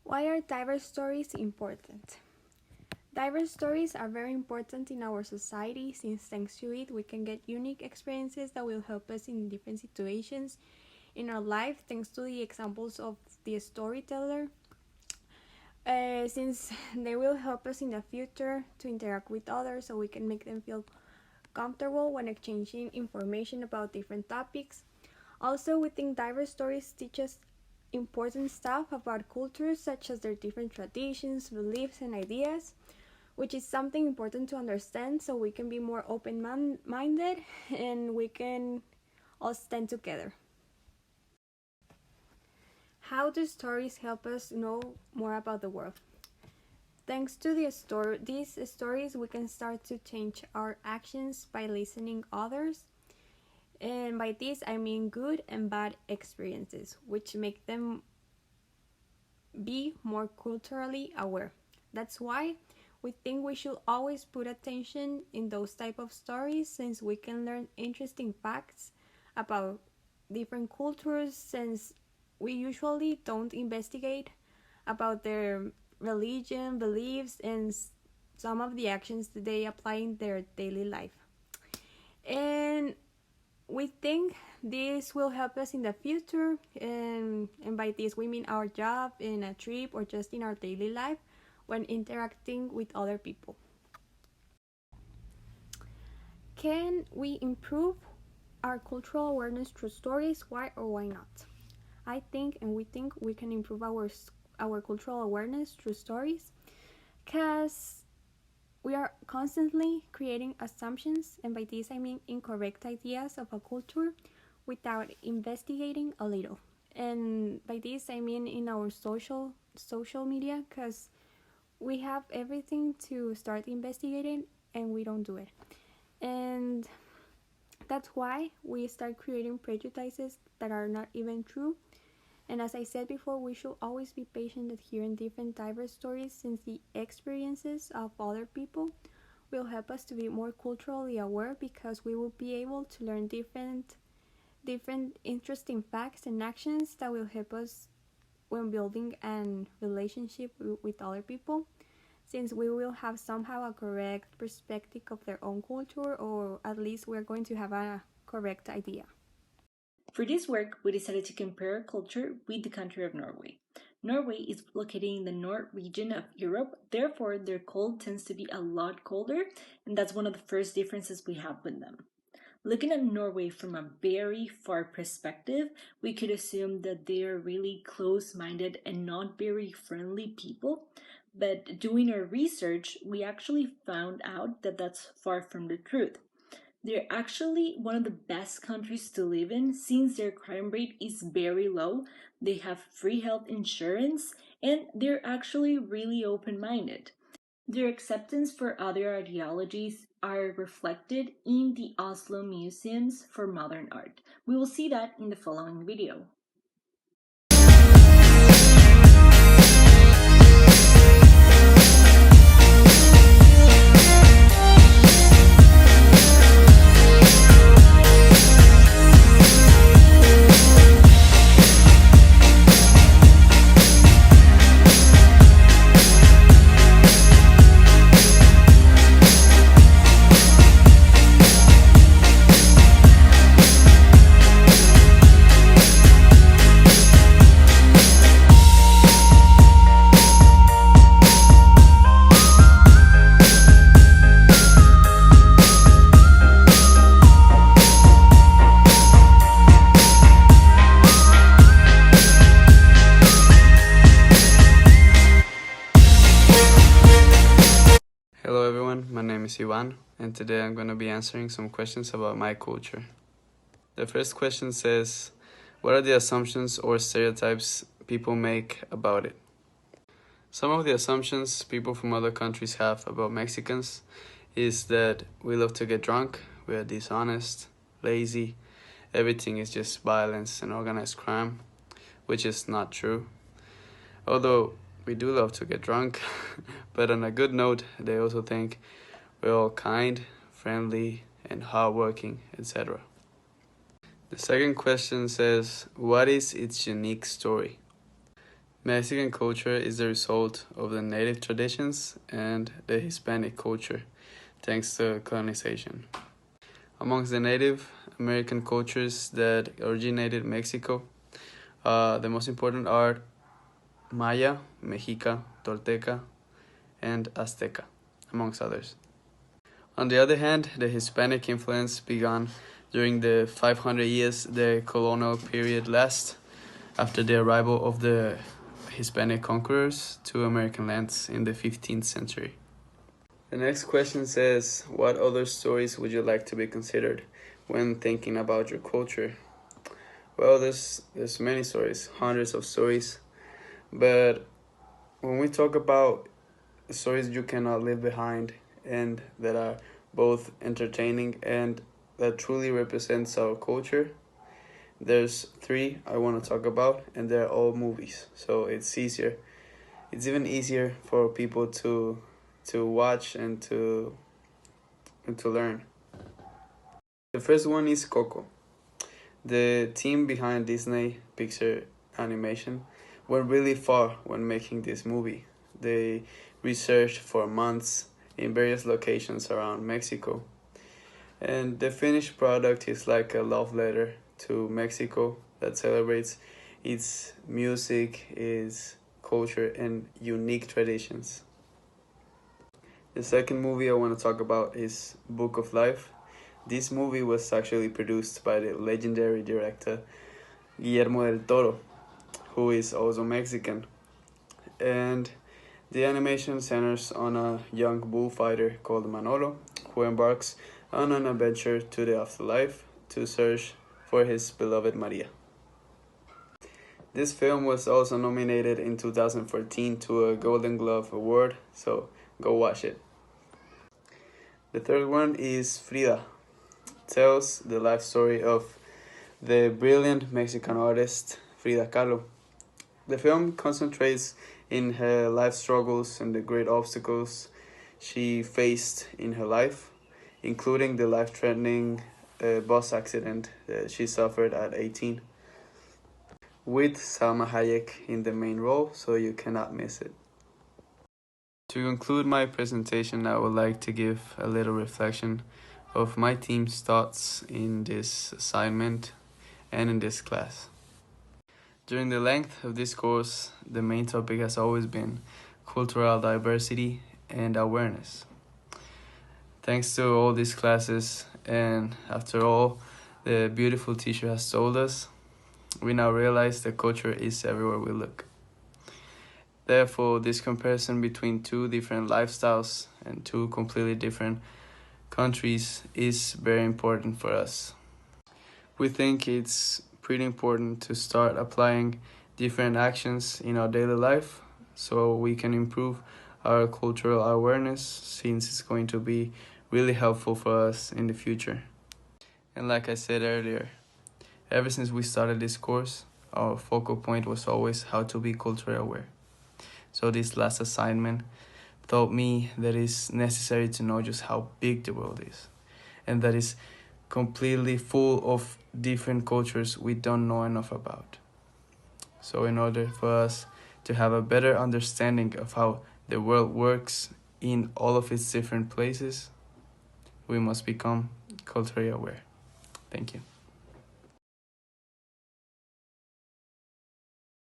Why are diverse stories important? Diverse stories are very important in our society since thanks to it we can get unique experiences that will help us in different situations in our life thanks to the examples of the storyteller. Since they will help us in the future to interact with others so we can make them feel comfortable when exchanging information about different topics. Also, we think diverse stories teach us important stuff about cultures such as their different traditions, beliefs, and ideas, which is something important to understand so we can be more open-minded and we can all stand together. How do stories help us know more about the world? Thanks to these stories, we can start to change our actions by listening others. And by this, I mean good and bad experiences, which make them be more culturally aware. That's why we think we should always put attention in those type of stories since we can learn interesting facts about different cultures since we usually don't investigate about their religion, beliefs, and some of the actions that they apply in their daily life. And we think this will help us in the future, and by this we mean our job, in a trip, or just in our daily life when interacting with other people. Can we improve our cultural awareness through stories? Why or why not? I think and we think we can improve our cultural awareness through stories because we are constantly creating assumptions, and by this I mean incorrect ideas of a culture without investigating a little. And by this I mean in our social media because we have everything to start investigating and we don't do it. And that's why we start creating prejudices that are not even true. And as I said before, we should always be patient at hearing different diverse stories since the experiences of other people will help us to be more culturally aware because we will be able to learn different interesting facts and actions that will help us when building a relationship with other people, since we will have somehow a correct perspective of their own culture, or at least we're going to have a correct idea. For this work, we decided to compare culture with the country of Norway. Norway is located in the north region of Europe, therefore their cold tends to be a lot colder, and that's one of the first differences we have with them. Looking at Norway from a very far perspective, we could assume that they are really close-minded and not very friendly people, but doing our research, we actually found out that that's far from the truth. They're actually one of the best countries to live in since their crime rate is very low, they have free health insurance, and they're actually really open minded. Their acceptance for other ideologies are reflected in the Oslo Museums for Modern Art. We will see that in the following video. Hello everyone, my name is Ivan, and today I'm going to be answering some questions about my culture. The first question says, what are the assumptions or stereotypes people make about it? Some of the assumptions people from other countries have about Mexicans is that we love to get drunk, we are dishonest, lazy, everything is just violence and organized crime, which is not true. Although we do love to get drunk, but on a good note, they also think we're all kind, friendly, and hardworking, etc. The second question says, what is its unique story? Mexican culture is the result of the native traditions and the Hispanic culture, thanks to colonization. Amongst the Native American cultures that originated in Mexico, the most important are Maya, Mexica, Tolteca, and Azteca, amongst others. On the other hand, the Hispanic influence began during the 500 years the colonial period lasted after the arrival of the Hispanic conquerors to American lands in the 15th century. The next question says, what other stories would you like to be considered when thinking about your culture? Well, there's many stories, hundreds of stories, but when we talk about stories you cannot leave behind and that are both entertaining and that truly represents our culture, there's three I want to talk about, and they're all movies, so it's even easier for people to watch and to learn. The first one is Coco. The team behind Disney Pixar Animation went really far when making this movie. They researched for months in various locations around Mexico, and the finished product is like a love letter to Mexico that celebrates its music, its culture, and unique traditions. The second movie I want to talk about is Book of Life. This movie was actually produced by the legendary director Guillermo del Toro, who is also Mexican. And the animation centers on a young bullfighter called Manolo, who embarks on an adventure to the afterlife to search for his beloved Maria. This film was also nominated in 2014 to a Golden Glove Award, so go watch it. The third one is Frida. It tells the life story of the brilliant Mexican artist Frida Kahlo. The film concentrates in her life struggles and the great obstacles she faced in her life, including the life-threatening bus accident that she suffered at 18, with Salma Hayek in the main role, so you cannot miss it. To conclude my presentation, I would like to give a little reflection of my team's thoughts in this assignment and in this class. During the length of this course, the main topic has always been cultural diversity and awareness. Thanks to all these classes, and after all the beautiful teacher has told us, we now realize that culture is everywhere we look. Therefore, this comparison between two different lifestyles and two completely different countries is very important for us. We think it's pretty important to start applying different actions in our daily life so we can improve our cultural awareness, since it's going to be really helpful for us in the future. And like I said earlier, ever since we started this course, our focal point was always how to be culturally aware. So this last assignment taught me that it's necessary to know just how big the world is, and that it's completely full of different cultures we don't know enough about. So in order for us to have a better understanding of how the world works in all of its different places, we must become culturally aware. Thank you.